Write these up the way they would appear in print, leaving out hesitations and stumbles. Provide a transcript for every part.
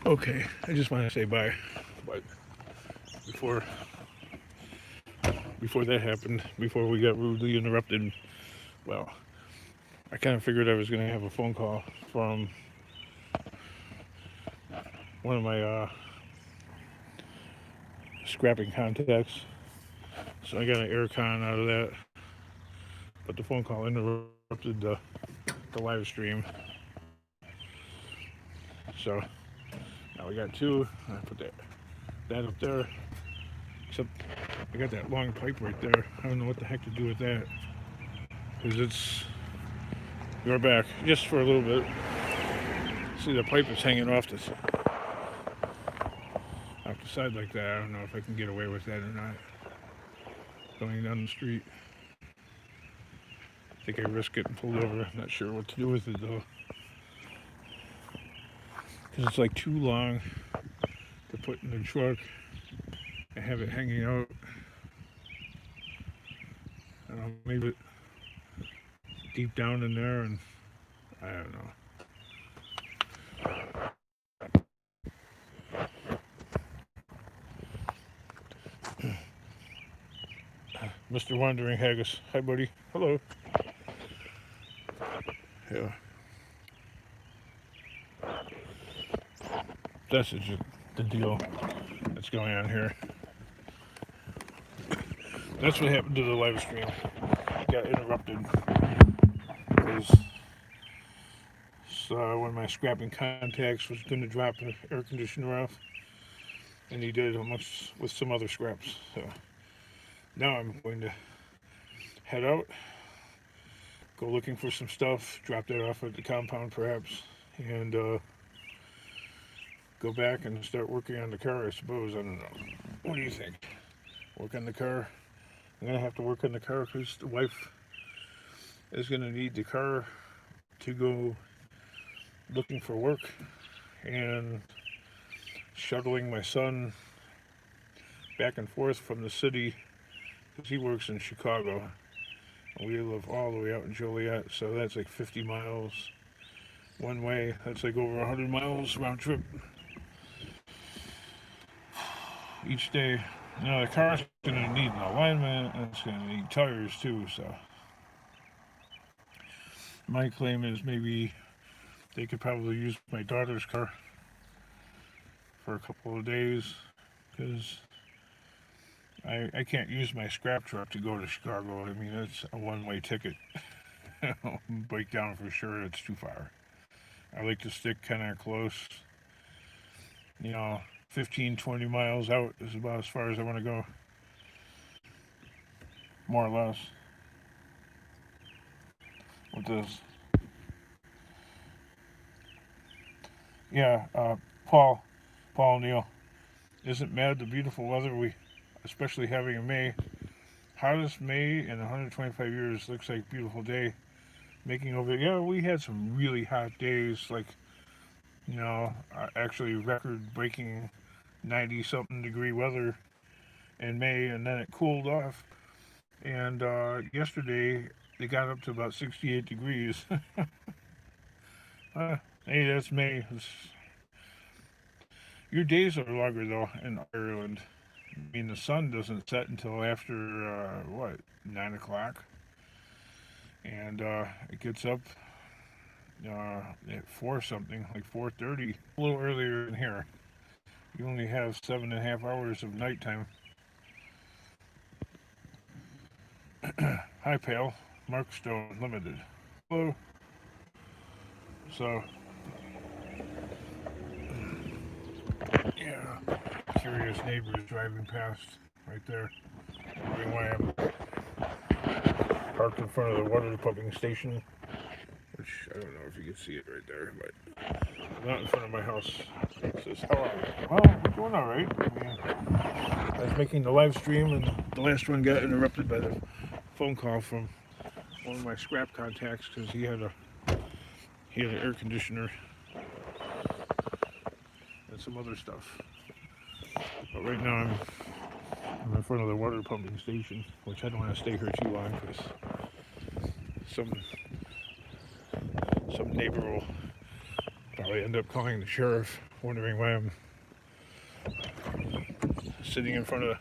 Okay, I just want to say bye. But before before that happened, before we got rudely interrupted, well, I kind of figured I was going to have a phone call from one of my scrapping contacts. So I got an air con out of that. But the phone call interrupted the live stream. So now we got two. I put that up there. Except I got that long pipe right there. I don't know what the heck to do with that. Because you're back just for a little bit. See, the pipe is hanging off the side like that. I don't know if I can get away with that or not. Going down the street. I think I risk getting pulled over. I'm not sure what to do with it though. Because it's like too long to put in the truck and have it hanging out. I don't know, maybe it deep down in there, and I don't know. Mr. Wandering Haggis. Hi, buddy. Hello. Yeah. That's the deal that's going on here. That's what happened to the live stream. Got interrupted because one of my scrapping contacts was going to drop the air conditioner off, and he did amongst with some other scraps. So now I'm going to head out, go looking for some stuff, drop that off at the compound perhaps, and go back and start working on the car, I suppose. I don't know. What do you think? Work on the car? I'm going to have to work on the car because the wife is going to need the car to go looking for work and shuttling my son back and forth from the city because he works in Chicago. We live all the way out in Joliet, so that's like 50 miles one way. That's like over 100 miles round trip each day. Now the car's going to need an alignment, and it's going to need tires too, so my claim is maybe they could probably use my daughter's car for a couple of days because I can't use my scrap truck to go to Chicago. I mean, it's a one-way ticket. Break down for sure, it's too far. I like to stick kind of close, 15, 20 miles out is about as far as I want to go, more or less. With this, yeah, Paul Neal, isn't mad the beautiful weather we, especially having in May. Hottest May in 125 years. Looks like a beautiful day. Making over, yeah, we had some really hot days, like actually record-breaking 90-something degree weather in May, and then it cooled off. And yesterday they got up to about 68 degrees. Hey, that's May. Your days are longer though in Ireland. I mean, the sun doesn't set until after 9 o'clock, and it gets up at 4 something, like 4:30, a little earlier than here. You only have 7.5 hours of nighttime. Hi, pal. Mark Stone Limited. Hello. So, yeah, curious neighbors driving past right there. Wondering why I'm parked in front of the water pumping station, which I don't know if you can see it right there, but not in front of my house. It says, how are you? Well, we're doing all right. I mean, I was making the live stream, and the last one got interrupted by the phone call from one of my scrap contacts because he had an air conditioner and some other stuff. But right now I'm in front of the water pumping station, which I don't want to stay here too long because some neighbor will probably end up calling the sheriff wondering why I'm sitting in front of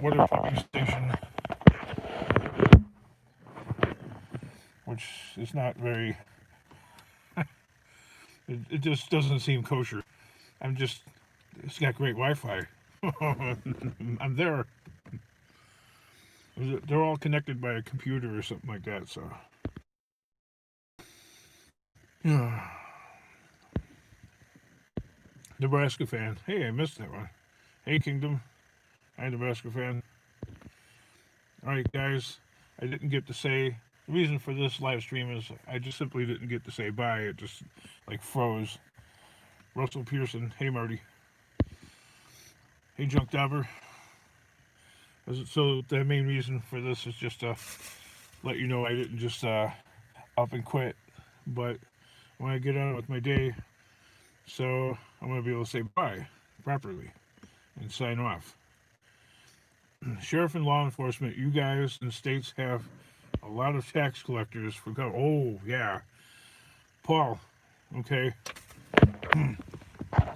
water pumping station, which is not very, it just doesn't seem kosher. It's got great Wi-Fi. I'm there. They're all connected by a computer or something like that, so. Nebraska fan. Hey, I missed that one. Hey, Kingdom. Hi, Nebraska fan. Alright, guys. I didn't get to say. The reason for this live stream is I just simply didn't get to say bye. It just, like, froze. Russell Pearson. Hey, Marty. Hey, Junk Dauber. So the main reason for this is just to let you know I didn't just up and quit. But when I get on with my day, so I'm going to be able to say bye properly and sign off. Sheriff and law enforcement, you guys in states have a lot of tax collectors for oh yeah, Paul, okay.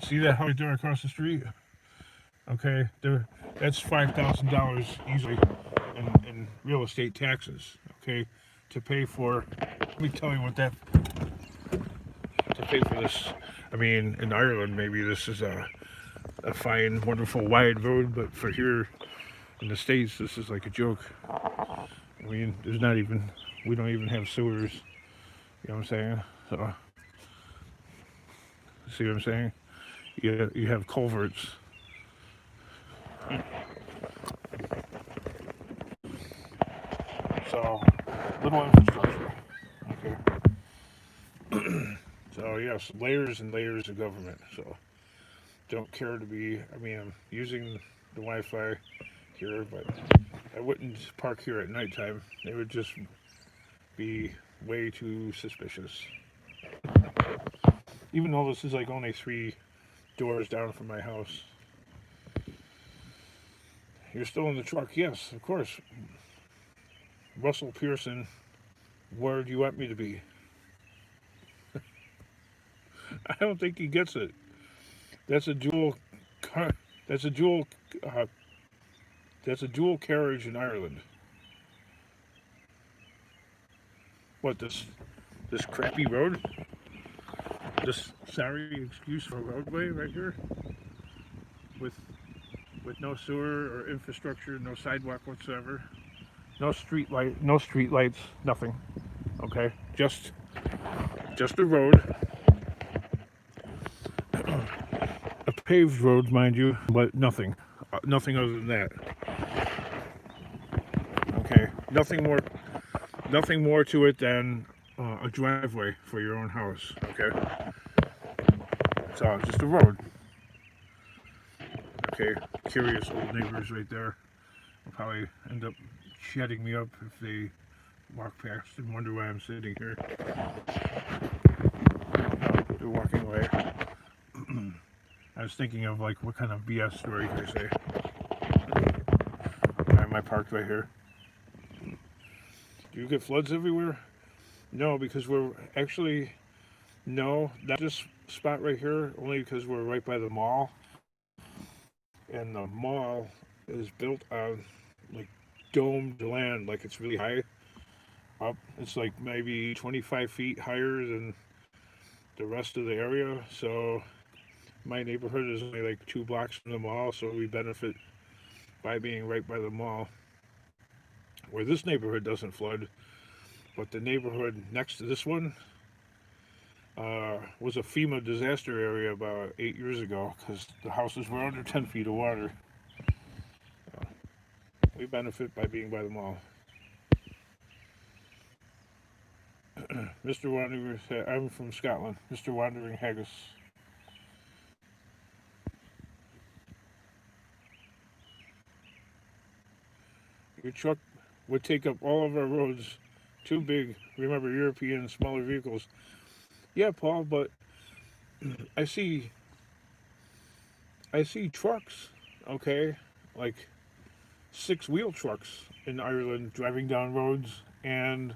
See that house there across the street? Okay, that's $5,000 easily in real estate taxes. Okay, to pay for. Let me tell you what that. To pay for this. I mean, in Ireland, maybe this is a fine, wonderful, wide road, but for here in the States, this is like a joke. I mean, we don't even have sewers. You know what I'm saying? So, see what I'm saying? You have culverts. So, little infrastructure. Okay. So, yes, layers and layers of government. So, don't care to be. I mean, I'm using the Wi-Fi here, but I wouldn't park here at nighttime. It would just be way too suspicious. Even though this is like only 3 doors down from my house. You're still in the truck? Yes, of course. Russell Pearson, where do you want me to be? I don't think he gets it. That's a dual carriage in Ireland. What, this crappy road? This sorry excuse for a roadway right here? With no sewer or infrastructure, no sidewalk whatsoever. No street lights, nothing. Okay? Just a road. A paved road, mind you, but nothing. Nothing other than that. Okay? Nothing more to it than a driveway for your own house. Okay? So, just a road. Okay? Curious old neighbors right there will probably end up shutting me up if they walk past and wonder why I'm sitting here. They're walking away. I was thinking of like what kind of BS story can I say. Why am I parked right here? Do you get floods everywhere? No, because we're actually not this spot right here, only because we're right by the mall. And the mall is built on like domed land, like it's really high up. It's like maybe 25 feet higher than the rest of the area. So my neighborhood is only like 2 blocks from the mall, so we benefit by being right by the mall. Where this neighborhood doesn't flood, but the neighborhood next to this one was a FEMA disaster area about 8 years ago because the houses were under 10 feet of water. We benefit by being by the mall. Mr. Wandering, I'm from Scotland. Mr. Wandering Haggis. Your truck would take up all of our roads. Too big. Remember, European smaller vehicles. Yeah, Paul, but I see trucks, okay, like 6-wheel trucks in Ireland driving down roads, and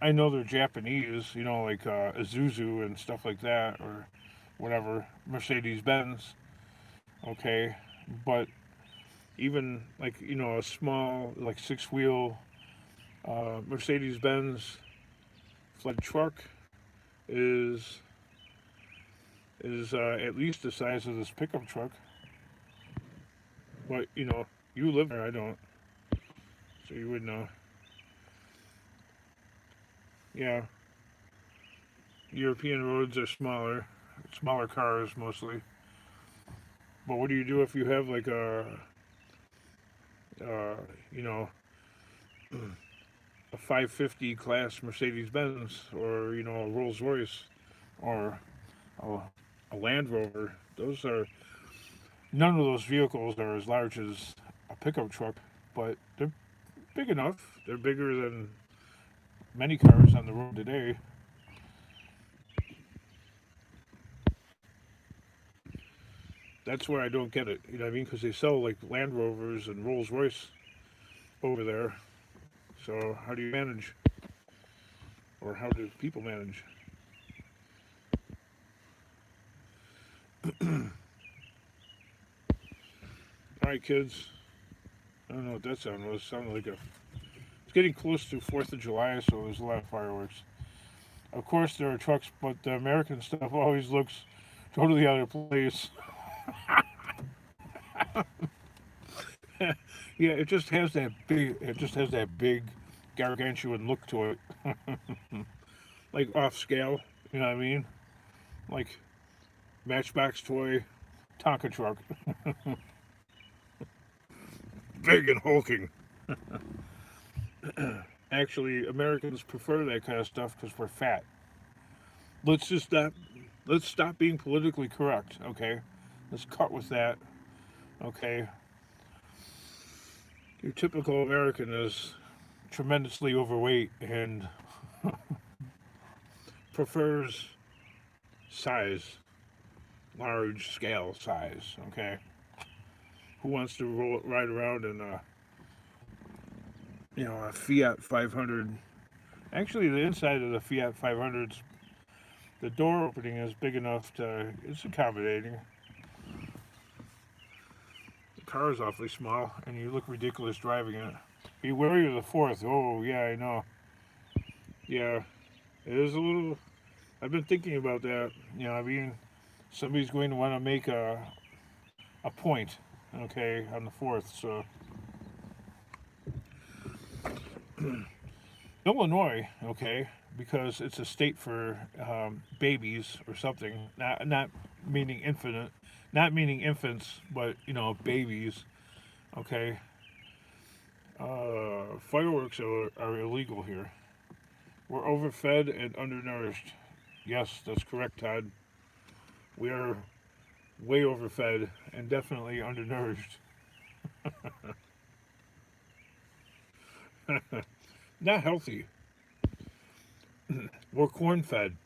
I know they're Japanese, like Isuzu and stuff like that, or whatever, Mercedes Benz, okay? But even like, a small, like six wheel Mercedes Benz flood truck is at least the size of this pickup truck. But you live there, I don't, so you would know. Yeah, European roads are smaller cars mostly. But what do you do if you have like uh, you know, a 550 class Mercedes Benz, or a Rolls Royce, or a, a Land Rover? Those are None of those vehicles are as large as a pickup truck, but they're big enough. They're bigger than many cars on the road today. That's where I don't get it. You know what I mean? Because they sell like Land Rovers and Rolls Royce over there. So how do you manage, or how do people manage? All right, kids. I don't know what that sound was. It sounded like a. It's getting close to 4th of July, so there's a lot of fireworks. Of course, there are trucks, but the American stuff always looks totally out of place. Yeah, it just has that big. It just has that big, gargantuan look to it, like off scale. You know what I mean? Like Matchbox toy, Tonka truck, big and hulking. Actually, Americans prefer that kind of stuff because we're fat. Let's just stop. Let's stop being politically correct. Okay, let's cut with that. Okay, your typical American is tremendously overweight and prefers size, large scale size. Okay, who wants to ride around in a Fiat 500? Actually, the inside of the Fiat 500's, the door opening is big enough to, it's accommodating. The car is awfully small, and you look ridiculous driving it. Be wary of the fourth. Oh yeah, I know. Yeah, it is a little. I've been thinking about that. I mean, somebody's going to want to make a point, okay, on the fourth. So Illinois, okay, because it's a state for babies or something. Not meaning infinite, not meaning infants, but babies. Okay, fireworks are illegal here. We're overfed and undernourished. Yes, that's correct, Todd. We are way overfed and definitely undernourished. Not healthy. We're corn fed,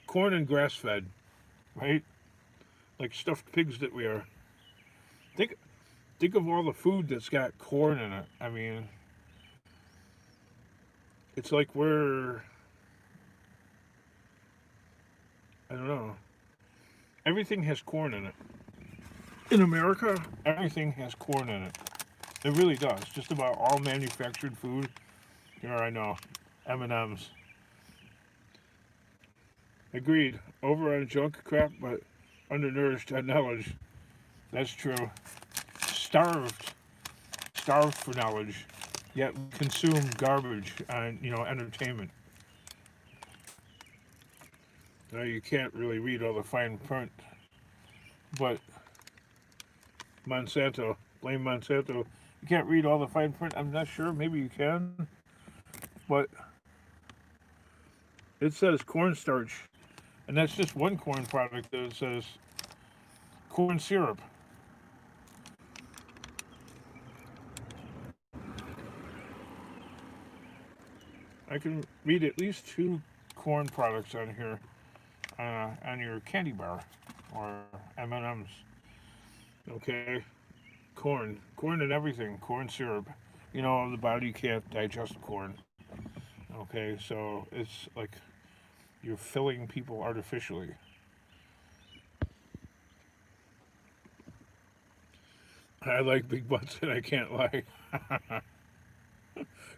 corn and grass fed, right? Like stuffed pigs that we are. Think think of all the food that's got corn in it. I mean, it's like I don't know. Everything has corn in it. In America, everything has corn in it. It really does. Just about all manufactured food. Here I know. M&Ms. Agreed. Over on junk crap, but undernourished on knowledge. That's true. Starved. Starved for knowledge. Yet consume garbage on, entertainment. Now you can't really read all the fine print. But Monsanto. Blame Monsanto. You can't read all the fine print. I'm not sure. Maybe you can. But it says cornstarch. And that's just one corn product that says corn syrup. I can read at least two corn products on here, on your candy bar or M&Ms. Okay, corn and everything. Corn syrup. The body can't digest corn. Okay, so it's like you're filling people artificially. I like big butts and I can't lie.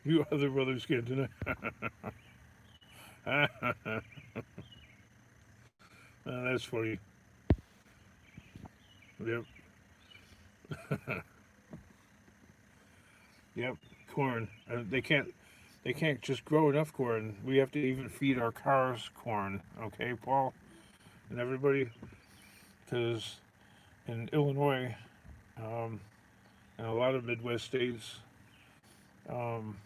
You other brothers can't deny. That's funny. Yep. Yep. Corn. They can't just grow enough corn. We have to even feed our cars corn. Okay, Paul and everybody, because in Illinois, um, and a lot of Midwest states, um,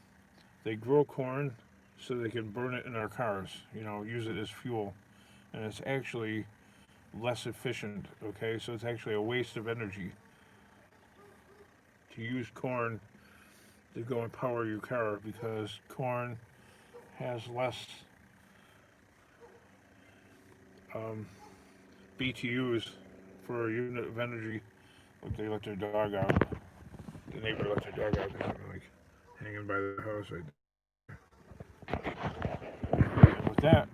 they grow corn so they can burn it in our cars. Use it as fuel, and it's actually less efficient. Okay, so it's actually a waste of energy to use corn to go and power your car because corn has less um, BTUs for a unit of energy. Look, they let their dog out. The neighbor let their dog out because I'm like hanging by the house right there. And with that,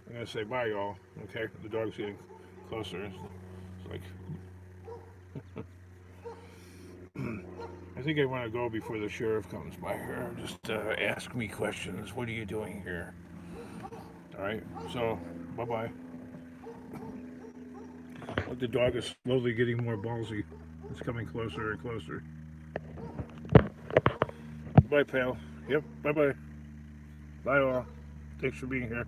I'm gonna say bye, y'all. Okay, the dog's getting closer. It's like I think I want to go before the sheriff comes by here. Just ask me questions. What are you doing here? All right. So, bye bye. Look, the dog is slowly getting more ballsy. It's coming closer and closer. Bye, pal. Yep. Bye bye. Bye, all. Thanks for being here.